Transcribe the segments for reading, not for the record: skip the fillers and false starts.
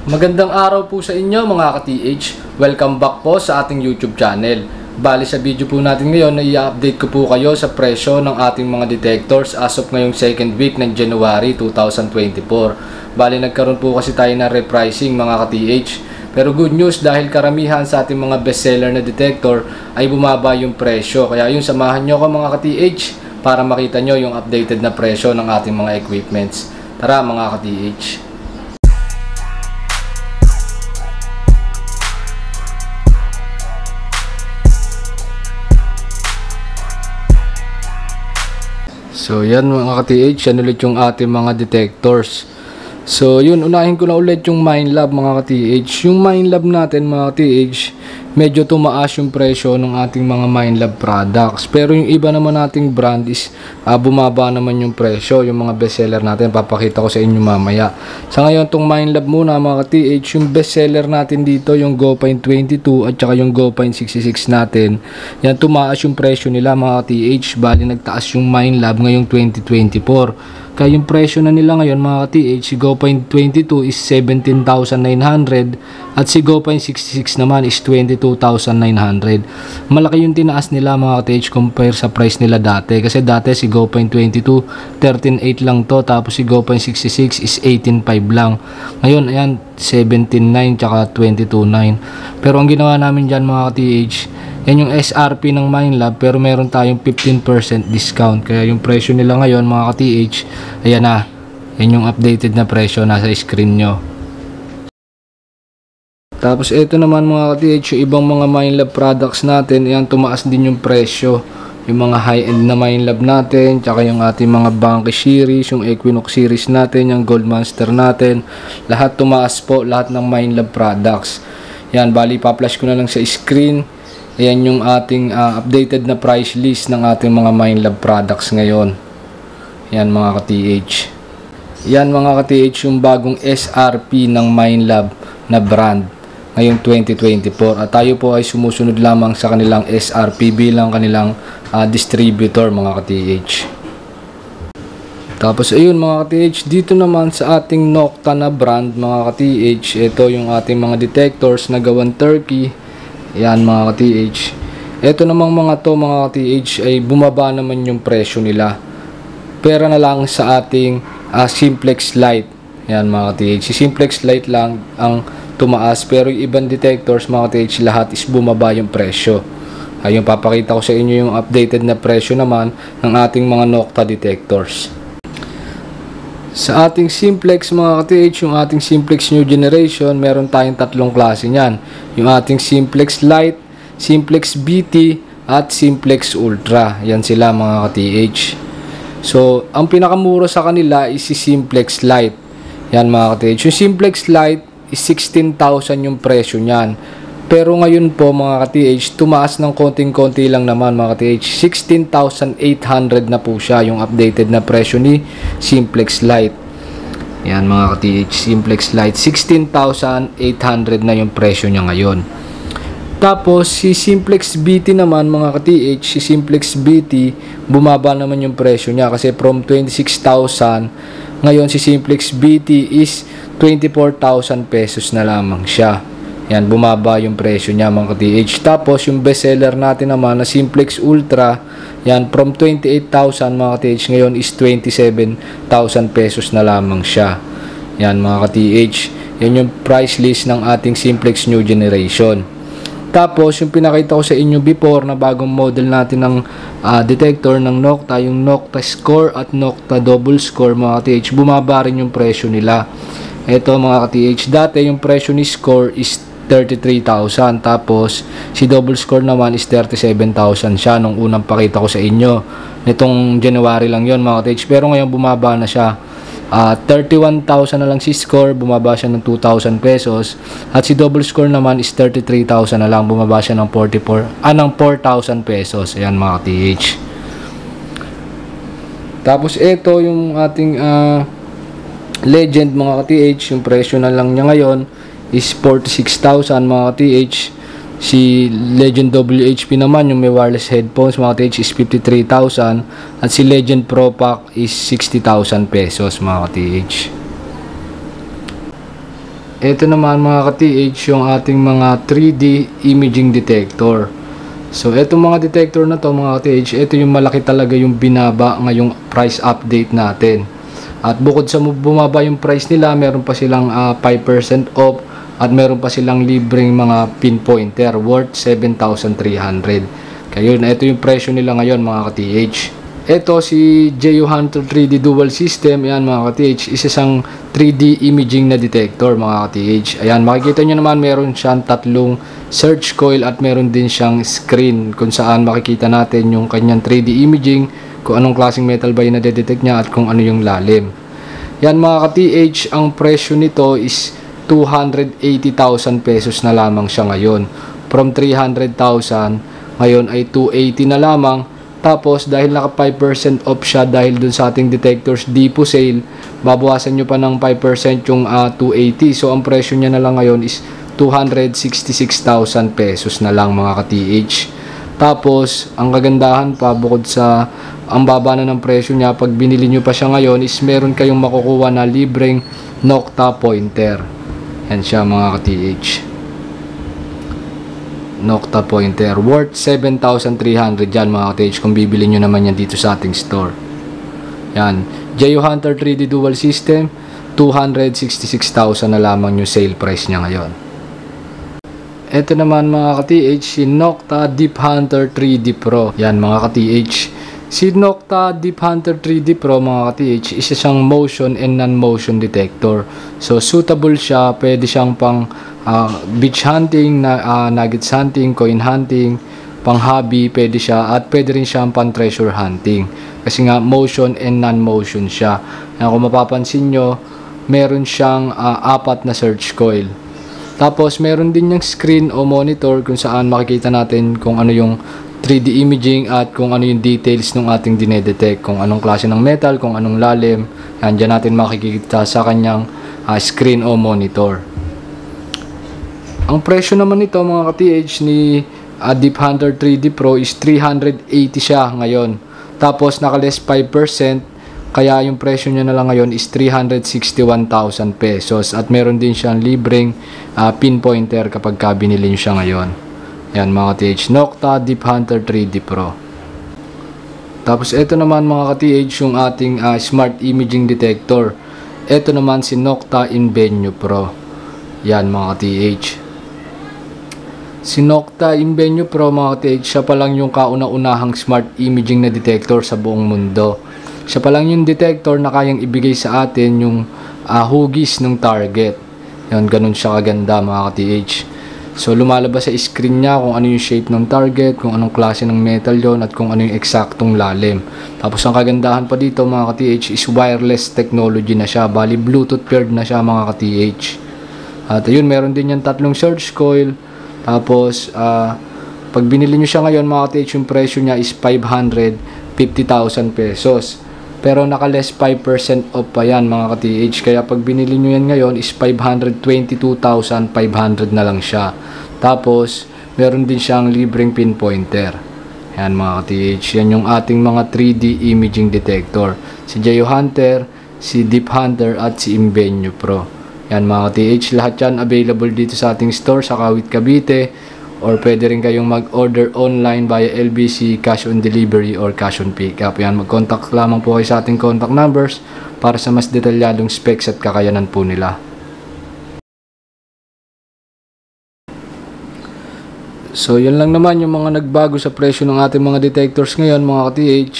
Magandang araw po sa inyo mga ka-TH. Welcome back po sa ating YouTube channel. Bali sa video po natin ngayon na i-update ko po kayo sa presyo ng ating mga detectors as of ngayong second week ng January 2024. Bali nagkaroon po kasi tayo ng repricing mga ka-TH. Pero good news dahil karamihan sa ating mga bestseller na detector ay bumaba yung presyo. Kaya yun, samahan nyo ko mga ka-TH para makita nyo yung updated na presyo ng ating mga equipments. Tara mga ka-TH. So yan mga ka-TH, yan ulit yung ating mga detectors. So yun, unahin ko na ulit yung Minelab mga ka-TH. Yung Minelab natin mga ka-TH, medyo tumaas yung presyo ng ating mga Minelab products. Pero yung iba naman nating brand is bumaba naman yung presyo. Yung mga bestseller natin, papakita ko sa inyo mamaya. Sa ngayon, itong Minelab muna mga ka-TH, yung bestseller natin dito, yung GoPine 22 at saka yung GoPine 66 natin. Yan, tumaas yung presyo nila mga ka-TH. Bali, nagtaas yung Minelab ngayong 2024. Kaya yung presyo na nila ngayon mga ka-TH, si GoPine 22 is 17,900 at si GoPine 66 naman is 22,900. Malaki yung tinaas nila mga ka-TH compare sa price nila dati. Kasi dati si GoPine 22, 13,800 lang to. Tapos si GoPine 66 is 18,500 lang. Ngayon, ayan, 17,900 tsaka 22,900. Pero ang ginawa namin dyan mga ka-TH, yan yung SRP ng Minelab pero meron tayong 15% discount. Kaya yung presyo nila ngayon mga ka-TH, ayan na. Yan yung updated na presyo nasa screen nyo. Tapos ito naman mga ka-TH, yung ibang mga Minelab products natin, ayan, tumaas din yung presyo. Yung mga high-end na Minelab natin, tsaka yung ating mga Banky series, yung Equinox series natin, yung Gold Monster natin, lahat tumaas po, lahat ng Minelab products. Yan, bali pa-flash ko na lang sa screen. Ayan yung ating updated na price list ng ating mga Minelab products ngayon. Yan mga ka-TH. Yan mga ka-TH yung bagong SRP ng Minelab na brand ngayong 2024. At tayo po ay sumusunod lamang sa kanilang SRP bilang kanilang distributor mga ka-TH. Tapos ayun mga ka-TH, dito naman sa ating Nokta na brand mga ka-TH, ito yung ating mga detectors na gawan Turkey. Yan mga ka-TH. Ito namang mga to mga ka-TH ay bumaba naman yung presyo nila. Pera na lang sa ating Simplex Lite. Yan mga ka-TH. Si Simplex Lite lang ang tumaas pero yung ibang detectors mga ka-TH lahat is bumaba yung presyo. Ayun, papakita ko sa inyo yung updated na presyo naman ng ating mga Nokta detectors. Sa ating Simplex mga ka-TH, yung ating Simplex New Generation, meron tayong tatlong klase niyan. Yung ating Simplex Lite, Simplex BT, at Simplex Ultra. Yan sila mga ka-TH. So, ang pinakamura sa kanila is si Simplex Lite. Yan mga ka-TH. Yung Simplex Lite is 16,000 yung presyo niyan. Pero ngayon po mga ka-TH, tumaas ng konting-konti lang naman mga ka-TH. 16,800 na po siya yung updated na presyo ni Simplex Lite. Yan mga ka-TH, Simplex Lite, 16,800 na yung presyo niya ngayon. Tapos si Simplex BT naman mga ka-TH, si Simplex BT, bumaba naman yung presyo niya kasi from 26,000, ngayon si Simplex BT is 24,000 pesos na lamang siya. Yan, bumaba yung presyo niya mga ka-TH. Tapos yung bestseller natin naman na Simplex Ultra, yan, from 28,000 mga ka-TH, ngayon is 27,000 pesos na lamang siya. Yan mga ka-TH. Yan yung price list ng ating Simplex New Generation. Tapos yung pinakita ko sa inyo before na bagong model natin ng detector ng Nokta, yung Nokta Score at Nokta Double Score mga ka-TH, bumaba rin yung presyo nila. Ito mga ka-TH, dati yung presyo ni Score is 33,000, tapos si Double Score naman is 37,000 siya nung unang pakita ko sa inyo. Nitong January lang yon mga ka-TH, pero ngayon bumaba na siya. 31,000 na lang si Score, bumaba siya ng 2,000 pesos. At si Double Score naman is 33,000 na lang, bumaba siya ng 4,000 pesos. Ayan mga ka-TH. Tapos ito yung ating Legend mga ka-TH, yung presyo na lang niya ngayon is 46,000 mga ka-TH. Si Legend WHP naman, yung may wireless headphones mga ka-TH, is 53,000. At si Legend Pro Pack is 60,000 pesos mga ka-TH. Ito naman mga ka-TH yung ating mga 3D imaging detector. So itong mga detector na to mga ka-TH, ito yung malaki talaga yung binaba ngayong price update natin. At bukod sa bumaba yung price nila, meron pa silang 5% off at meron pa silang libreng mga pinpointer worth 7,300. Kaya ito yung presyo nila ngayon mga ka-TH. Ito si JU Hunter 3D Dual System, ayan mga ka-TH, isa siyang 3D imaging na detector mga ka-TH. Ayan, makikita nyo naman meron siyang tatlong search coil at meron din siyang screen kung saan makikita natin yung kanyang 3D imaging, kung anong klaseng metal ba yung nadedetect niya at kung ano yung lalim. Yan mga ka-TH, ang presyo nito is 280,000 pesos na lamang siya ngayon. From 300,000, ngayon ay 280 na lamang. Tapos dahil naka 5% off siya dahil dun sa ating detectors depot sale, babawasan nyo pa ng 5% yung 280. So ang presyo niya na lang ngayon is 266,000 pesos na lang mga ka-TH. Tapos ang kagandahan pa, bukod sa ang baba na ng presyo niya, pag binili nyo pa siya ngayon is meron kayong makukuha na libreng Nokta pointer. Yan siya mga ka-TH, Nokta pointer worth 7,300 yan mga ka-TH kung bibili nyo naman yan dito sa ating store. Yan, JU Hunter 3D Dual System, 266,000 na lamang yung sale price niya ngayon. Ito naman mga ka-TH, si Nokta Deep Hunter 3D Pro. Yan mga ka-TH, si Nokta Deep Hunter 3D Pro mga ka-TH, isa siyang motion and non-motion detector. So suitable siya, pwede siyang pang beach hunting, nuggets hunting, coin hunting, pang hobby pwede siya, at pwede rin siyang pang treasure hunting kasi nga motion and non-motion siya. Kung mapapansin nyo, meron siyang 4 na search coil. Tapos meron din yung screen o monitor kung saan makikita natin kung ano yung 3D imaging at kung ano yung details ng ating dinedetect, kung anong klase ng metal, kung anong lalim. Yan, dyan natin makikita sa kanyang screen o monitor. Ang presyo naman nito mga ka-TH ni Deep Hunter 3D Pro is 380 siya ngayon. Tapos naka-less 5%, kaya yung presyo niya na lang ngayon is 361,000 pesos. At meron din siyang libreng pinpointer kapag binili nyo siya ngayon. Yan mga ka-TH, Nokta Deep Hunter 3D Pro. Tapos ito naman mga ka-TH yung ating smart imaging detector. Ito naman si Nokta Invenio Pro. Yan mga ka-TH, si Nokta Invenio Pro mga ka-TH, siya pa lang yung kauna-unahang smart imaging na detector sa buong mundo. Siya pa lang yung detector na kayang ibigay sa atin yung hugis ng target. Yan, ganun siya kaganda mga ka-TH. So lumalabas sa screen niya kung ano yung shape ng target, kung anong klase ng metal yon, at kung ano yung eksaktong lalim. Tapos ang kagandahan pa dito mga ka-TH is wireless technology na siya. Bali Bluetooth paired na siya mga ka-TH. At ayun, meron din yung tatlong search coil. Tapos pag binili nyo siya ngayon mga ka-TH, yung presyo niya is 550,000 pesos. Pero naka-less 5% off pa yan mga ka-TH. Kaya pag binili nyo yan ngayon is 522,500 na lang siya. Tapos meron din siyang libreng pinpointer. Yan mga ka-TH, yan yung ating mga 3D imaging detector. Si JU Hunter, si Deep Hunter at si Invenio Pro. Yan mga ka-TH, lahat yan available dito sa ating store sa Kawit, Cavite. Or pwede rin kayong mag-order online via LBC, cash on delivery or cash on pickup. Yan, mag-contact lamang po kayo sa ating contact numbers para sa mas detalyadong specs at kakayanan po nila. So yun lang naman yung mga nagbago sa presyo ng ating mga detectors ngayon mga ka-TH.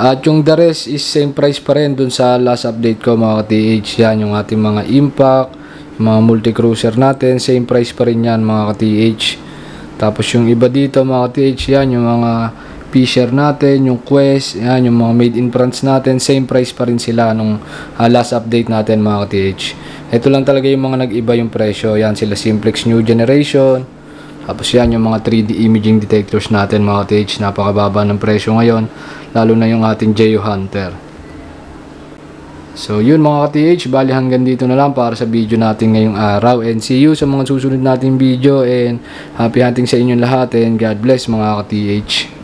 At yung the rest is same price pa rin dun sa last update ko mga ka-TH. Yan yung ating mga Impact, mga multi-cruiser natin, same price pa rin yan mga ka-TH. Tapos yung iba dito mga ka-TH, yan yung mga Fisher natin, yung Quest, yan yung mga made in France natin, same price pa rin sila nung last update natin mga ka-TH. Ito lang talaga yung mga nag-iba yung presyo. Yan sila Simplex New Generation. Tapos yan yung mga 3D imaging detectors natin mga ka-TH, napakababa ng presyo ngayon, lalo na yung ating JU Hunter. So yun mga ka-TH, bali hanggang dito na lang para sa video natin ngayong araw, and see you sa mga susunod nating video, and happy hunting sa inyong lahat, and God bless mga ka-TH.